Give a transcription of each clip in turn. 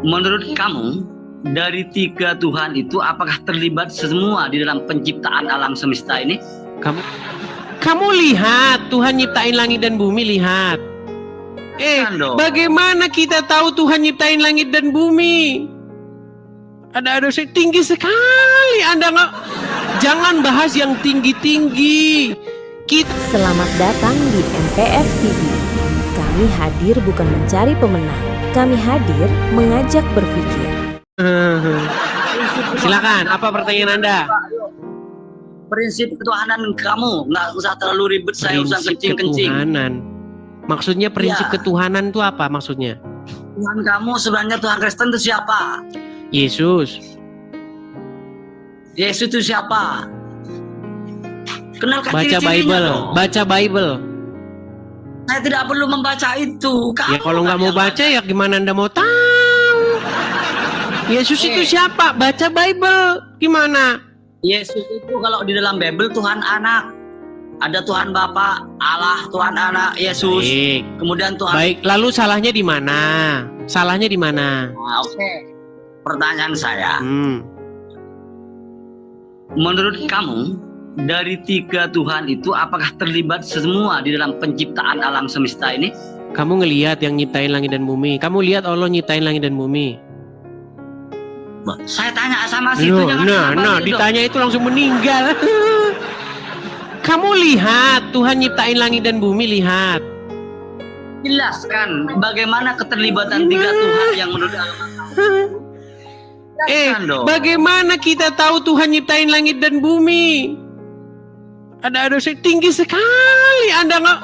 Menurut kamu, dari tiga Tuhan itu apakah terlibat semua di dalam penciptaan alam semesta ini? Kamu lihat Tuhan nyiptain langit dan bumi, lihat. Bagaimana kita tahu Tuhan nyiptain langit dan bumi? Ada tinggi sekali. Anda nggak, jangan bahas yang tinggi-tinggi. Selamat datang di MPF TV. Kami hadir bukan mencari pemenang. Kami hadir mengajak berpikir. Silakan, apa pertanyaan Anda? Prinsip ketuhanan kamu, nggak usah terlalu ribet, saya usah kencing-kencing. Ketuhanan. Maksudnya prinsip ketuhanan itu apa maksudnya? Tuhan kamu sebenarnya Tuhan Kristen itu siapa? Yesus. Yesus itu siapa? Kenalkan Baca Bible, baca Bible. Saya tidak perlu membaca itu. Ya kalau nggak mau baca ya gimana Anda mau tahu? Yesus itu siapa? Baca Bible. Gimana? Yesus itu kalau di dalam Bible Tuhan anak. Ada Tuhan Bapa, Allah, Tuhan Anak, Yesus. Baik. Kemudian Tuhan. Baik, lalu salahnya di mana? Salahnya di mana? Nah, oke. Pertanyaan saya. Menurut kamu, dari tiga Tuhan itu apakah terlibat semua di dalam penciptaan alam semesta ini? Kamu ngelihat yang nyiptain langit dan bumi. Kamu lihat Allah nyiptain langit dan bumi. Saya tanya sama situ. Ditanya itu langsung meninggal. Kamu lihat Tuhan nyiptain langit dan bumi, lihat. Jelaskan bagaimana keterlibatan tiga Tuhan yang menurut bagaimana kita tahu Tuhan nyiptain langit dan bumi? Ada tinggi sekali. Anda nggak,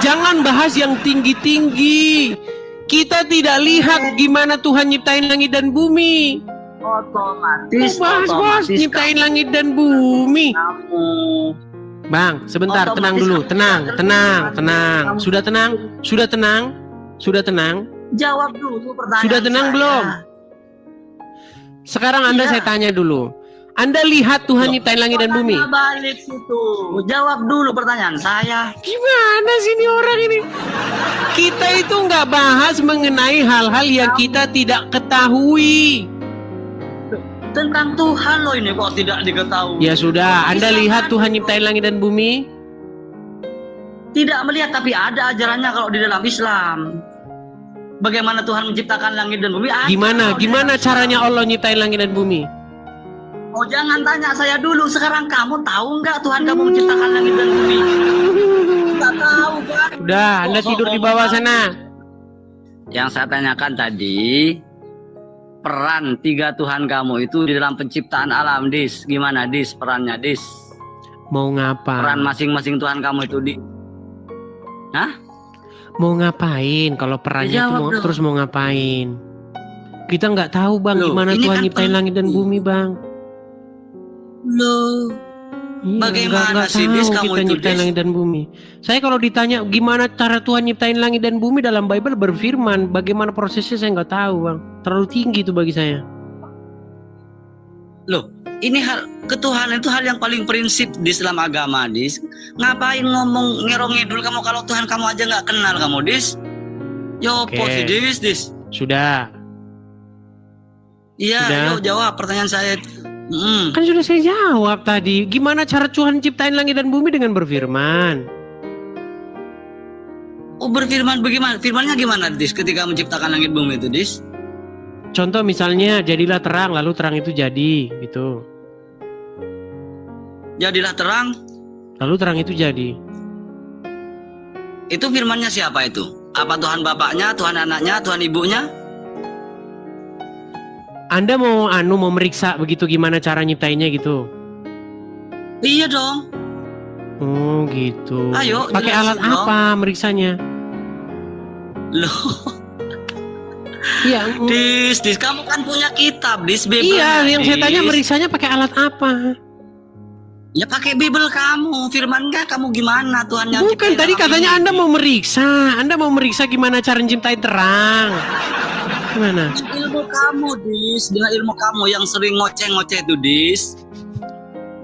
jangan bahas yang tinggi-tinggi. Kita tidak lihat gimana Tuhan nyiptain langit dan bumi. Otomatis nyiptain langit dan bumi. Bang, sebentar, tenang dulu, tenang. Sudah tenang? Jawab dulu pertanyaan. Sudah tenang belum? Sekarang Anda saya tanya dulu. Anda lihat Tuhan nyiptain langit dan bumi? Balik situ. Jawab dulu pertanyaan saya. Gimana sih ini orang ini? Kita itu nggak bahas mengenai hal-hal yang kita tidak ketahui. Tentang Tuhan loh ini kok tidak diketahui. Ya sudah, Anda lihat Tuhan nyiptain langit dan bumi? Tidak melihat, tapi ada ajarannya kalau di dalam Islam. Bagaimana Tuhan menciptakan langit dan bumi? Gimana caranya Allah nyiptain langit dan bumi? Oh, jangan tanya saya dulu. Sekarang kamu tahu nggak Tuhan kamu menciptakan langit dan bumi? Nggak tahu kan? Udah, Anda tidur di bawah sana. Yang saya tanyakan tadi, peran tiga Tuhan kamu itu di dalam penciptaan alam, Dis. Gimana, Dis, perannya, Dis? Mau ngapa? Peran masing-masing Tuhan kamu itu di... Hah? Mau ngapain? Kalau perannya itu terus mau ngapain? Kita nggak tahu, Bang, gimana Tuhan nyiptain langit dan bumi, Bang. Loh, bagaimana sih, Dis, kamu itu, nyiptain langit dan bumi? Saya kalau ditanya gimana cara Tuhan nyiptain langit dan bumi, dalam Bible berfirman. Bagaimana prosesnya saya nggak tahu, Bang. Terlalu tinggi itu bagi saya. Loh, ini hal ketuhanan itu hal yang paling prinsip di Islam agama, Dis. Ngapain ngomong ngerong-ngidul kamu kalau Tuhan kamu aja nggak kenal kamu, Dis? Yo, Dis, Dis. Sudah. Iya, jawab pertanyaan saya. Kan sudah saya jawab tadi. Gimana cara Tuhan ciptain langit dan bumi? Dengan berfirman. Oh, berfirman bagaimana? Firmannya gimana, Dis, ketika menciptakan langit bumi itu, Dis? Contoh misalnya, jadilah terang, lalu terang itu jadi, gitu. Jadilah terang, lalu terang itu jadi. Itu firmannya siapa itu? Apa Tuhan Bapaknya, Tuhan Anaknya, Tuhan Ibunya? Anda mau meriksa begitu gimana cara nyiptainnya gitu? Iya dong. Oh gitu. Ayo. Pakai alat apa meriksanya? Loh. Iya. Dis, kamu kan punya kitab, Dis, Bible. Iya, yang saya tanya meriksanya pakai alat apa? Ya pakai Bible kamu. Firman nggak kamu gimana Tuhan yang? Bukan, tadi katanya Anda mau meriksa. Anda mau meriksa gimana cara nyiptain terang? Gimana? Ilmu kamu, Dis, dengan ilmu kamu yang sering ngoceh-ngoceh itu, Dis.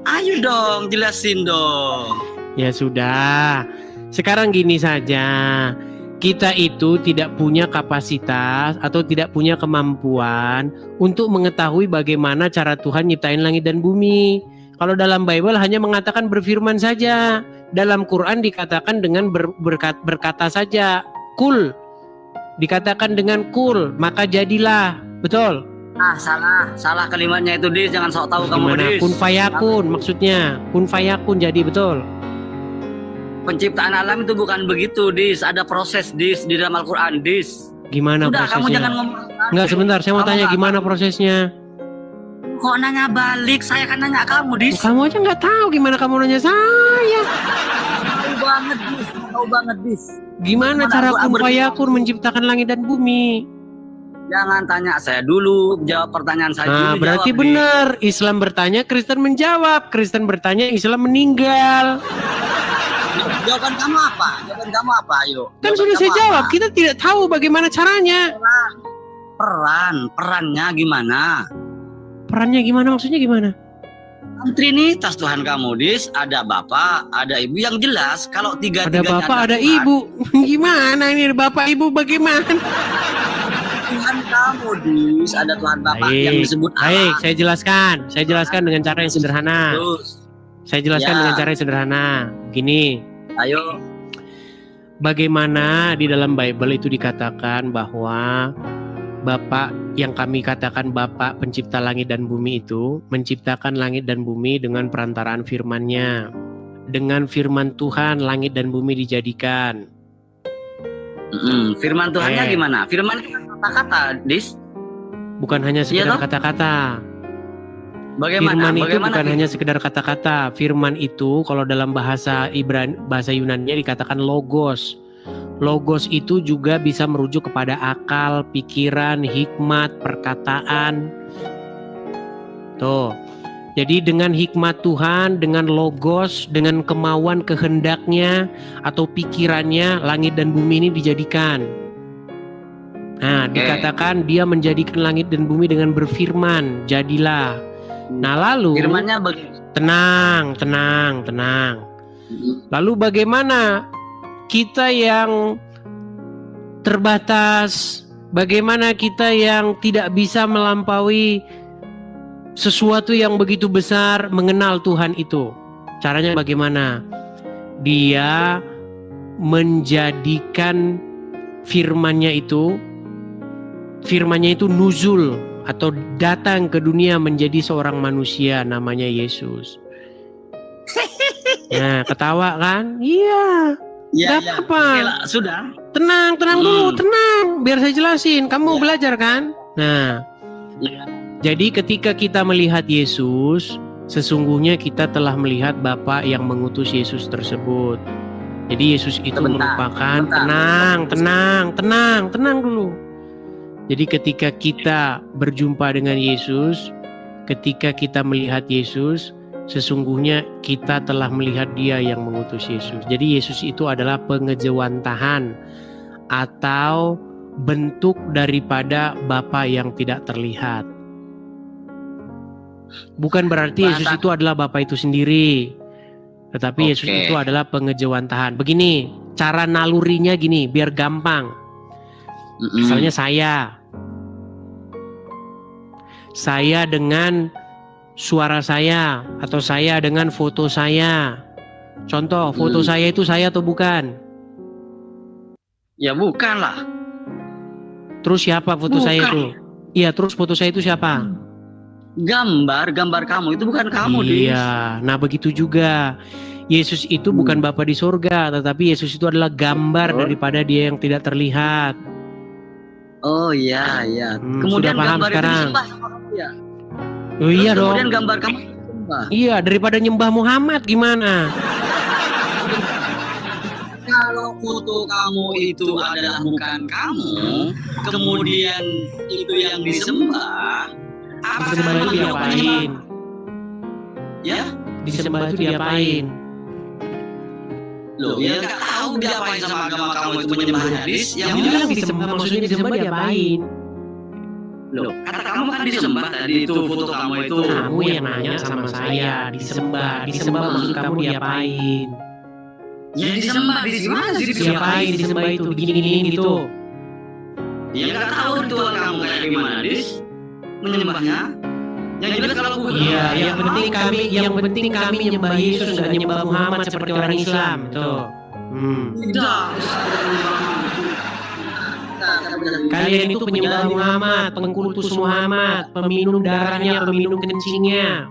Ayo dong, jelasin dong. Ya sudah. Sekarang gini saja. kita itu tidak punya kapasitas atau tidak punya kemampuan untuk mengetahui bagaimana cara Tuhan nyiptain langit dan bumi. Kalau dalam Bible hanya mengatakan berfirman saja. Dalam Quran dikatakan dengan berkata saja, kul. Dikatakan dengan kul, maka jadilah. Betul? Salah kalimatnya itu, Dis. Jangan sok tahu kamu, Dis. Kun fayakun maksudnya. Kun fayakun jadi, betul. Penciptaan alam itu bukan begitu, Dis. Ada proses, Dis, di dalam Al-Quran, Dis. Gimana Udah, prosesnya? kamu jangan ngomong. Enggak, sebentar, saya mau tanya gimana prosesnya. Kok nanya balik? Saya kan nanya kamu, Dis. Kamu aja nggak tahu gimana kamu nanya saya. Tahu banget, Dis. Gimana cara kun fayakun menciptakan langit dan bumi? Jangan tanya saya dulu, jawab pertanyaan saya dulu. Nah, berarti jawab, benar. Islam bertanya, Kristen menjawab. Kristen bertanya, Islam meninggal. Jawaban kamu apa? Ayo. Kan sudah saya jawab. Kita tidak tahu bagaimana caranya. Perannya gimana? Perannya gimana? Maksudnya gimana? Trinitas Tuhan kamu, Dis. Ada Bapak, ada Ibu, yang jelas. Kalau Ada tiga-tiganya bapak, ada Tuhan, ibu. Gimana ini bapak ibu bagaimana? Tuhan kamu, Dis. Ada Tuhan Bapak yang disebut Allah. Baik, saya jelaskan dengan cara yang sederhana. Terus, Saya jelaskan dengan cara yang sederhana. Begini. ayo. Bagaimana di dalam Bible itu dikatakan bahwa Bapak yang kami katakan Bapak pencipta langit dan bumi itu menciptakan langit dan bumi dengan perantaraan firman-Nya. Dengan firman Tuhan langit dan bumi dijadikan. Firman Tuhannya gimana? Firman kata-kata, Dis. Bukan hanya sekedar kata-kata. Bagaimana? Firman itu bukan hanya sekedar kata-kata. Firman itu kalau dalam bahasa Yunani-nya dikatakan logos. Logos itu juga bisa merujuk kepada akal, pikiran, hikmat, perkataan. Tuh. Jadi dengan hikmat Tuhan, dengan logos, dengan kemauan kehendaknya atau pikirannya, langit dan bumi ini dijadikan. Nah, dikatakan dia menjadikan langit dan bumi dengan berfirman, jadilah. Nah, lalu firmannya tenang. Lalu bagaimana kita yang terbatas, bagaimana kita yang tidak bisa melampaui sesuatu yang begitu besar mengenal Tuhan itu? Caranya bagaimana? Dia menjadikan firman-Nya itu nuzul atau datang ke dunia menjadi seorang manusia, namanya Yesus. Nah, ketawa kan? Iya. Iya. Apa? Sudah. Tenang dulu, tenang. Biar saya jelasin. Kamu belajar kan? Nah, jadi ketika kita melihat Yesus, sesungguhnya kita telah melihat Bapa yang mengutus Yesus tersebut. Jadi Yesus itu merupakan tenang dulu. Jadi ketika kita berjumpa dengan Yesus, ketika kita melihat Yesus, sesungguhnya kita telah melihat Dia yang mengutus Yesus. Jadi Yesus itu adalah pengejawantahan atau bentuk daripada Bapa yang tidak terlihat. Bukan berarti Yesus itu adalah Bapa itu sendiri, tetapi Yesus itu adalah pengejawantahan. Begini, cara nalurinya gini, biar gampang. Misalnya saya dengan suara saya atau saya dengan foto saya. Contoh, foto saya itu saya atau bukan? Ya bukan lah. Terus siapa foto saya itu? Iya, terus foto saya itu siapa? Gambar kamu itu bukan kamu, Iya, nah begitu juga. Yesus itu bukan Bapa di surga, tetapi Yesus itu adalah gambar daripada Dia yang tidak terlihat. Oh iya. sudah Kemudian paham gambar sekarang? itu disembah sama kamu ya? Oh iya dong. Kemudian gambar kamu disembah. Iya, daripada nyembah Muhammad gimana? Kalau foto kamu itu adalah bukan kamu, kemudian itu yang disembah, apa Disembah itu diapain? Ya? Disembah itu diapain? Loh, ya nggak tahu diapain sama agama kamu itu menyembah hadis. Yang bilang disembah, maksudnya disembah diapain? Loh, kata kamu kan disembah tadi itu foto kamu itu. Kamu yang nanya sama saya, disembah maksud kamu diapain? Ya disembah di mana sih? Siapa yang disembah itu? Gini-gini gitu. Ya nggak tahu ritual kamu kayak gimana, Dis. Menyembahnya. Yang jelas kalau gue Iya, yang penting kami menyembah Yesus, nggak menyembah Muhammad seperti orang Islam. Tuh. tidak. Kalian itu penyembah Muhammad, pengkultus Muhammad, peminum darahnya, peminum kencingnya,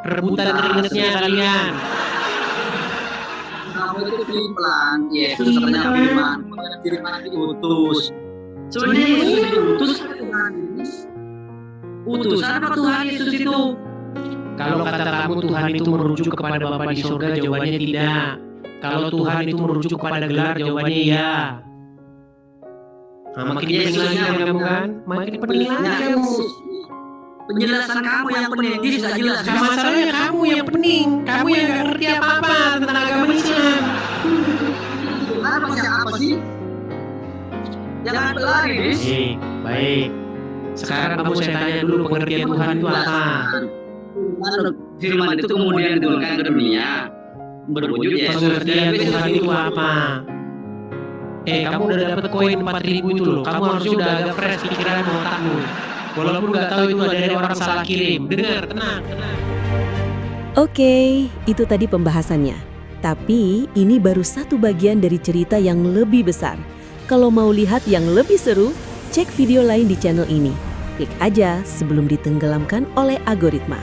rebutan keringatnya kalian. Kamu itu pelan, Yesus katanya firman diutus. Sebenarnya Yesus diutus Tuhan. Utusan apa Tuhan Yesus itu? Kalau kata kamu Tuhan itu merujuk kepada Bapa di surga, jawabannya tidak. Kalau Tuhan itu merujuk kepada gelar, jawabannya iya. Nah, makin pening lagi kan kamu kan? Makin pening lagi kamu. Penjelasan kamu yang pening, dia sudah jelas. Nah, masalahnya kamu yang pening. Kamu yang gak ngerti apa-apa tentang agama Islam. Tuhan maksudnya apa sih? Jangan berlari, Dis. Baik. Sekarang kamu saya tanya dulu, pengertian Tuhan itu apa? Firman itu kemudian diturunkan ke dunia. Berwujud Yesus. Pengertian Tuhan itu apa? Kamu udah dapat koin 4.000 itu loh. Kamu harusnya udah agak fresh pikiran otakmu. Walaupun nggak tahu itu dari orang salah kirim. Dengar, tenang. Oke, itu tadi pembahasannya. Tapi ini baru satu bagian dari cerita yang lebih besar. Kalau mau lihat yang lebih seru, cek video lain di channel ini. Klik aja sebelum ditenggelamkan oleh algoritma.